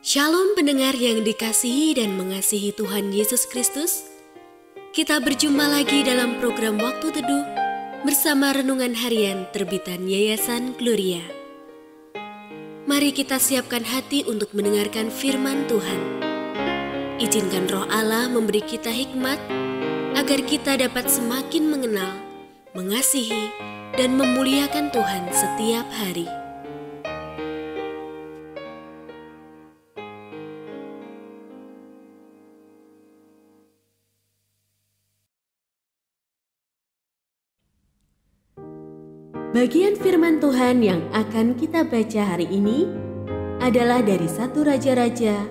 Shalom pendengar yang dikasihi dan mengasihi Tuhan Yesus Kristus. Kita berjumpa lagi dalam program Waktu Teduh bersama Renungan Harian terbitan Yayasan Gloria. Mari kita siapkan hati untuk mendengarkan firman Tuhan. Izinkan Roh Allah memberi kita hikmat agar kita dapat semakin mengenal, mengasihi, dan memuliakan Tuhan setiap hari. Bagian firman Tuhan yang akan kita baca hari ini adalah dari 1 Raja-Raja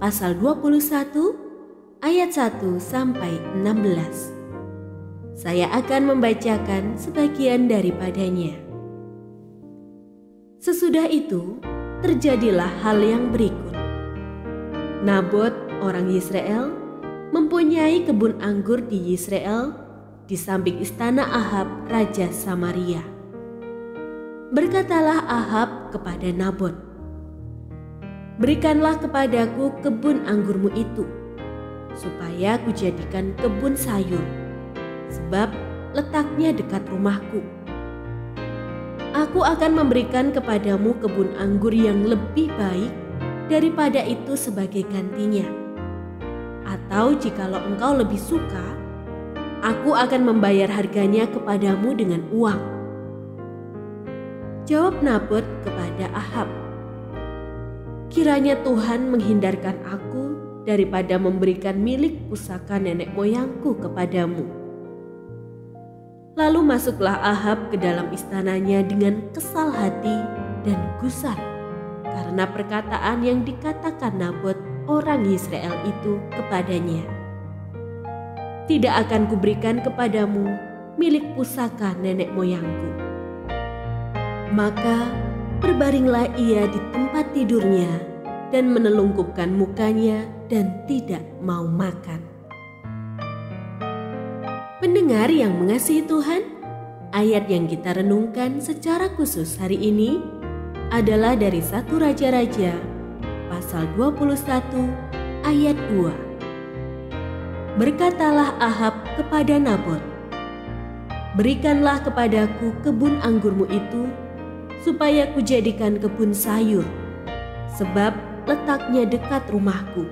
pasal 21 ayat 1 sampai 16. Saya akan membacakan sebagian daripadanya. Sesudah itu terjadilah hal yang berikut. Nabot orang Yisrael mempunyai kebun anggur di Yisrael di samping istana Ahab raja Samaria. Berkatalah Ahab kepada Nabot, "Berikanlah kepadaku kebun anggurmu itu, supaya kujadikan kebun sayur, sebab letaknya dekat rumahku. Aku akan memberikan kepadamu kebun anggur yang lebih baik daripada itu sebagai gantinya. Atau jikalau engkau lebih suka, aku akan membayar harganya kepadamu dengan uang." Jawab Nabot kepada Ahab, "Kiranya Tuhan menghindarkan aku daripada memberikan milik pusaka nenek moyangku kepadamu." Lalu masuklah Ahab ke dalam istananya dengan kesal hati dan gusar karena perkataan yang dikatakan Nabot orang Yisrael itu kepadanya. "Tidak akan kuberikan kepadamu milik pusaka nenek moyangku." Maka berbaringlah ia di tempat tidurnya dan menelungkupkan mukanya dan tidak mau makan. Pendengar yang mengasihi Tuhan, ayat yang kita renungkan secara khusus hari ini adalah dari 1 Raja-Raja pasal 21 ayat 2. Berkatalah Ahab kepada Nabot, "Berikanlah kepadaku kebun anggurmu itu, supaya kujadikan kebun sayur, sebab letaknya dekat rumahku.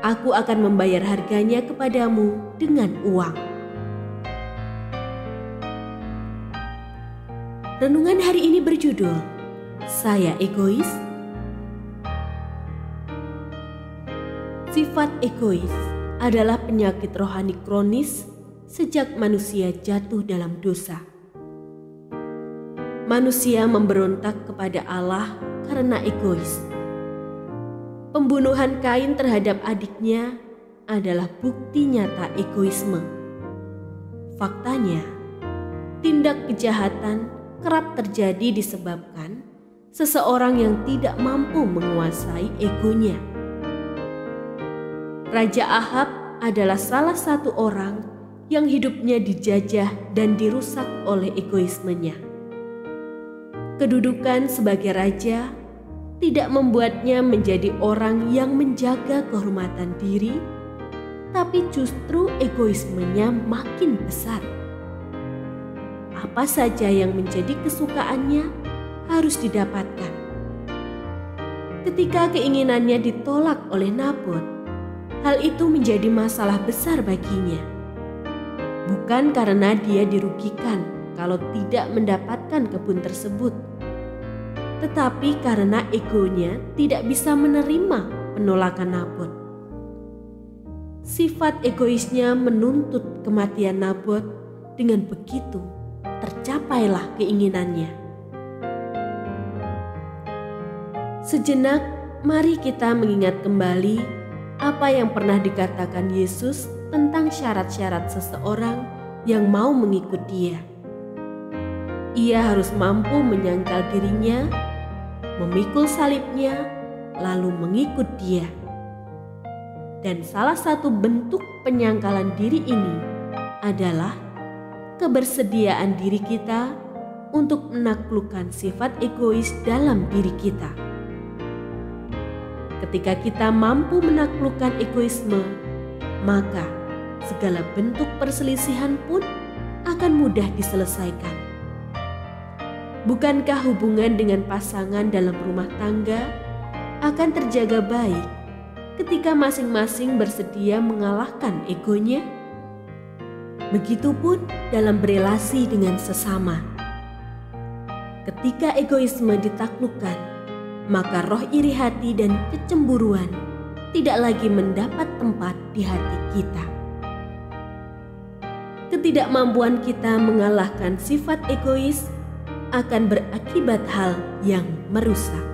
Aku akan membayar harganya kepadamu dengan uang." Renungan hari ini berjudul, "Saya Egois." Sifat egois adalah penyakit rohani kronis sejak manusia jatuh dalam dosa. Manusia memberontak kepada Allah karena egois. Pembunuhan Kain terhadap adiknya adalah bukti nyata egoisme. Faktanya, tindak kejahatan kerap terjadi disebabkan seseorang yang tidak mampu menguasai egonya. Raja Ahab adalah salah satu orang yang hidupnya dijajah dan dirusak oleh egoismenya. Kedudukan sebagai raja tidak membuatnya menjadi orang yang menjaga kehormatan diri, tapi justru egoismenya makin besar. Apa saja yang menjadi kesukaannya harus didapatkan. Ketika keinginannya ditolak oleh Nabot, hal itu menjadi masalah besar baginya. Bukan karena dia dirugikan kalau tidak mendapatkan kebun tersebut, tetapi karena egonya tidak bisa menerima penolakan Nabot. Sifat egoisnya menuntut kematian Nabot. Dengan begitu, tercapailah keinginannya. Sejenak, mari kita mengingat kembali apa yang pernah dikatakan Yesus tentang syarat-syarat seseorang yang mau mengikut Dia. Ia harus mampu menyangkal dirinya, memikul salibnya, lalu mengikut Dia. Dan salah satu bentuk penyangkalan diri ini adalah kebersediaan diri kita untuk menaklukkan sifat egois dalam diri kita. Ketika kita mampu menaklukkan egoisme, maka segala bentuk perselisihan pun akan mudah diselesaikan. Bukankah hubungan dengan pasangan dalam rumah tangga akan terjaga baik ketika masing-masing bersedia mengalahkan egonya? Begitupun dalam berelasi dengan sesama. Ketika egoisme ditaklukkan, maka roh iri hati dan kecemburuan tidak lagi mendapat tempat di hati kita. Ketidakmampuan kita mengalahkan sifat egois akan berakibat hal yang merusak.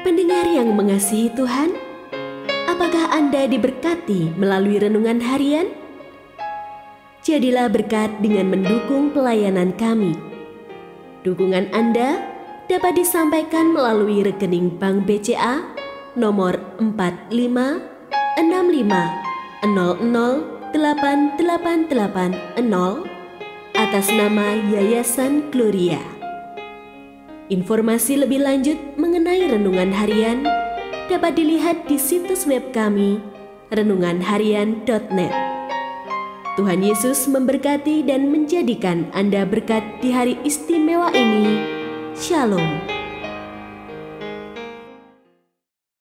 Pendengar yang mengasihi Tuhan, apakah Anda diberkati melalui renungan harian? Jadilah berkat dengan mendukung pelayanan kami. Dukungan Anda dapat disampaikan melalui rekening Bank BCA nomor 4565008880 atas nama Yayasan Gloria. Informasi lebih lanjut mengenai renungan harian dapat dilihat di situs web kami renunganharian.net. Tuhan Yesus memberkati dan menjadikan Anda berkat di hari istimewa ini. Shalom.